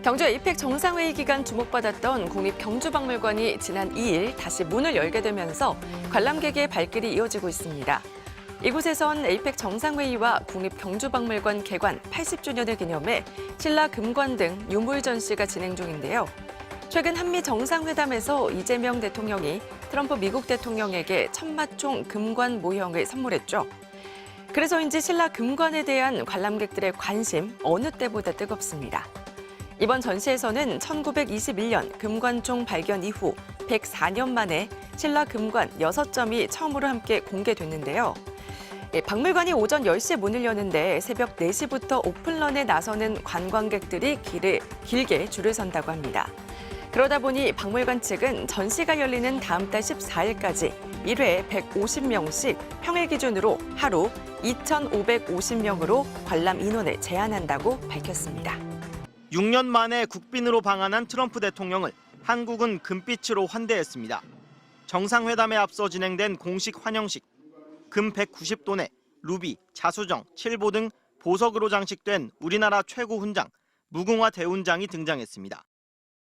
경주 에이펙 정상회의 기간 주목받았던 국립경주박물관이 지난 2일 다시 문을 열게 되면서 관람객의 발길이 이어지고 있습니다. 이곳에선 에이펙 정상회의와 국립경주박물관 개관 80주년을 기념해 신라 금관 등 유물 전시가 진행 중인데요. 최근 한미 정상회담에서 이재명 대통령이 트럼프 미국 대통령에게 천마총 금관 모형을 선물했죠. 그래서인지 신라 금관에 대한 관람객들의 관심 어느 때보다 뜨겁습니다. 이번 전시에서는 1921년 금관총 발견 이후 104년 만에 신라 금관 6점이 처음으로 함께 공개됐는데요. 박물관이 오전 10시에 문을 여는데 새벽 4시부터 오픈런에 나서는 관광객들이 길게 줄을 선다고 합니다. 그러다 보니 박물관 측은 전시가 열리는 다음 달 14일까지 1회에 150명씩 평일 기준으로 하루 2,550명으로 관람 인원을 제한한다고 밝혔습니다. 6년 만에 국빈으로 방한한 트럼프 대통령을 한국은 금빛으로 환대했습니다. 정상회담에 앞서 진행된 공식 환영식. 금 190돈에 루비, 자수정, 칠보 등 보석으로 장식된 우리나라 최고 훈장, 무궁화 대훈장이 등장했습니다.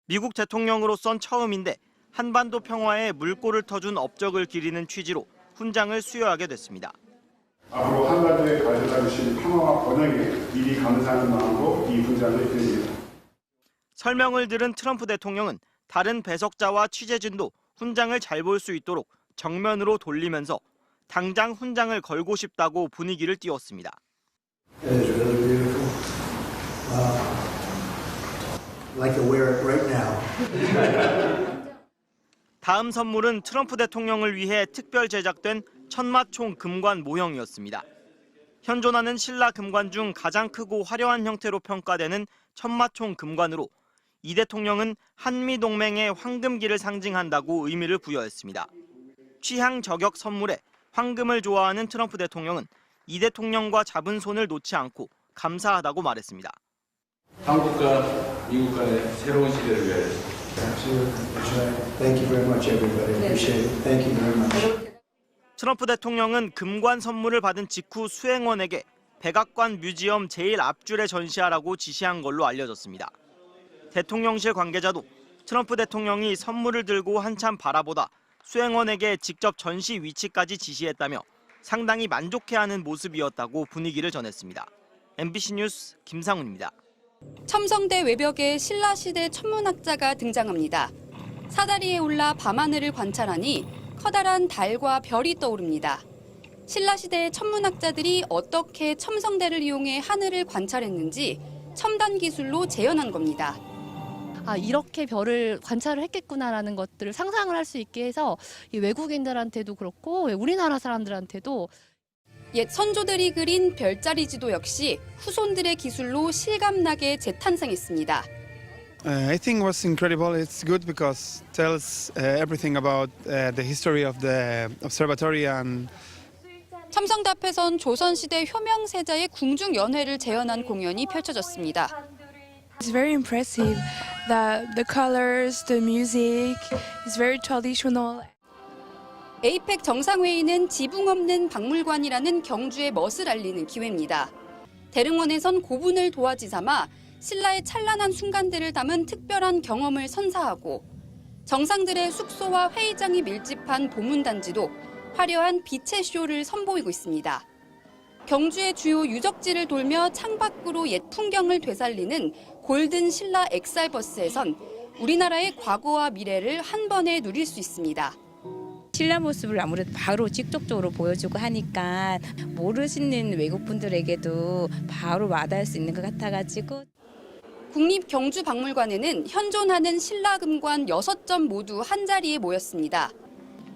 미국 대통령으로선 처음인데 한반도 평화에 물꼬를 터준 업적을 기리는 취지로 훈장을 수여하게 됐습니다. 앞으로 한반도에 가져다 주신 평화와 번영에 미리 감사하는 마음으로 이 훈장을 드립니다. 설명을 들은 트럼프 대통령은 다른 배석자와 취재진도 훈장을 잘 볼 수 있도록 정면으로 돌리면서 당장 훈장을 걸고 싶다고 분위기를 띄웠습니다. 다음 선물은 트럼프 대통령을 위해 특별 제작된 천마총 금관 모형이었습니다. 현존하는 신라 금관 중 가장 크고 화려한 형태로 평가되는 천마총 금관으로 이 대통령은 한미 동맹의 황금기를 상징한다고 의미를 부여했습니다. 취향 저격 선물에 황금을 좋아하는 트럼프 대통령은 이 대통령과 잡은 손을 놓지 않고 감사하다고 말했습니다. 한국과 미국 간의 새로운 시대를 위하여. Thank you very much, everybody. Appreciate it. Thank you very much. 트럼프 대통령은 금관 선물을 받은 직후 수행원에게 백악관 뮤지엄 제일 앞줄에 전시하라고 지시한 걸로 알려졌습니다. 대통령실 관계자도 트럼프 대통령이 선물을 들고 한참 바라보다 수행원에게 직접 전시 위치까지 지시했다며 상당히 만족해하는 모습이었다고 분위기를 전했습니다. MBC 뉴스 김상훈입니다. 첨성대 외벽에 신라시대 천문학자가 등장합니다. 사다리에 올라 밤하늘을 관찰하니 커다란 달과 별이 떠오릅니다. 신라시대의 천문학자들이 어떻게 첨성대를 이용해 하늘을 관찰했는지 첨단 기술로 재현한 겁니다. 이렇게 별을 관찰을 했겠구나라는 것들을 상상을 할 수 있게 해서 외국인들한테도 그렇고 우리나라 사람들한테도 옛 선조들이 그린 별자리 지도 역시 후손들의 기술로 실감나게 재탄생했습니다. I think it was incredible. It's good because it tells everything about the history of the observatory and 첨성대 앞에선 조선시대 효명세자의 궁중연회를 재현한 공연이 펼쳐졌습니다. It's very impressive. The colors, the music is very traditional. 에이펙 정상회의는 지붕 없는 박물관이라는 경주의 멋을 알리는 기회입니다. 대릉원에선 고분을 도화지 삼아 신라의 찬란한 순간들을 담은 특별한 경험을 선사하고 정상들의 숙소와 회의장이 밀집한 보문단지도 화려한 빛의 쇼를 선보이고 있습니다. 경주의 주요 유적지를 돌며 창밖으로 옛 풍경을 되살리는 골든 신라 엑살버스에선 우리나라의 과거와 미래를 한 번에 누릴 수 있습니다. 신라 모습을 아무래도 바로 직접적으로 보여주고 하니까 모르시는 외국분들에게도 바로 와닿을 수 있는 것 같아가지고. 국립경주박물관에는 현존하는 신라 금관 6점 모두 한자리에 모였습니다.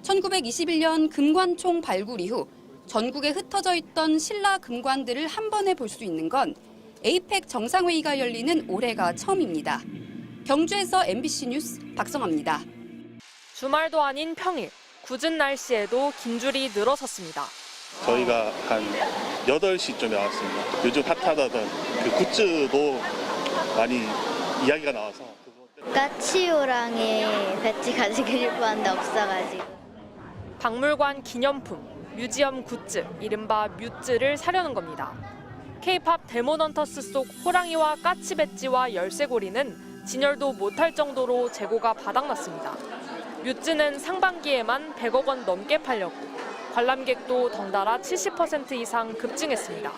1921년 금관총 발굴 이후 전국에 흩어져 있던 신라 금관들을 한 번에 볼 수 있는 건 에이펙 정상회의가 열리는 올해가 처음입니다. 경주에서 MBC 뉴스 박성아입니다. 주말도 아닌 평일, 궂은 날씨에도 긴 줄이 늘어섰습니다. 저희가 한 8시쯤에 왔습니다. 요즘 핫하다던 그 굿즈도 많이 이야기가 나와서. 까치호랑이 배지 가지고 싶었는데 없어가지고. 박물관 기념품, 뮤지엄 굿즈, 이른바 뮤즈를 사려는 겁니다. K-팝 데몬헌터스 속 호랑이와 까치 배지와 열쇠고리는 진열도 못할 정도로 재고가 바닥났습니다. 뮤즈는 상반기에만 100억 원 넘게 팔렸고 관람객도 덩달아 70% 이상 급증했습니다.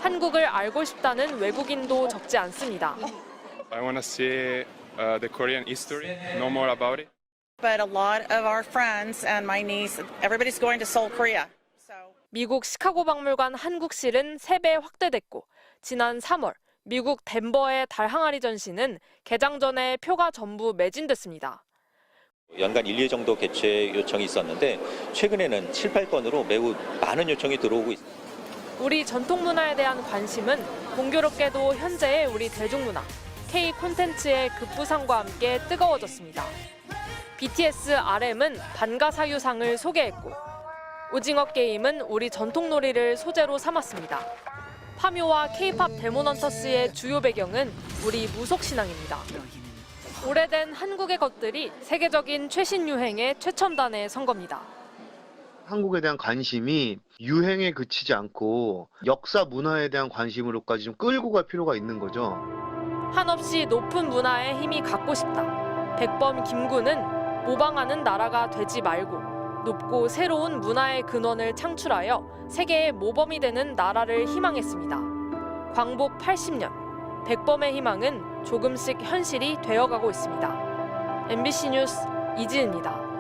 한국을 알고 싶다는 외국인도 적지 않습니다. I want to see the Korean history, know more about it. But a lot of our friends and my niece, everybody's going to Seoul, Korea. 미국 시카고 박물관 한국실은 3배 확대됐고 지난 3월 미국 덴버의 달 항아리 전시는 개장 전에 표가 전부 매진됐습니다. 연간 1, 2회 정도 개최 요청이 있었는데 최근에는 7, 8건으로 매우 많은 요청이 들어오고 있습니다. 우리 전통 문화에 대한 관심은 공교롭게도 현재의 우리 대중문화, K 콘텐츠의 급부상과 함께 뜨거워졌습니다. BTS RM은 반가사유상을 소개했고 오징어 게임은 우리 전통놀이를 소재로 삼았습니다. 파묘와 K-팝 데몬헌터스의 주요 배경은 우리 무속신앙입니다. 오래된 한국의 것들이 세계적인 최신 유행의 최첨단에 선 겁니다. 한국에 대한 관심이 유행에 그치지 않고 역사 문화에 대한 관심으로까지 좀 끌고 갈 필요가 있는 거죠. 한없이 높은 문화의 힘이 갖고 싶다. 백범 김구는 모방하는 나라가 되지 말고 높고 새로운 문화의 근원을 창출하여 세계의 모범이 되는 나라를 희망했습니다. 광복 80년, 백범의 희망은 조금씩 현실이 되어가고 있습니다. MBC 뉴스 이지은입니다.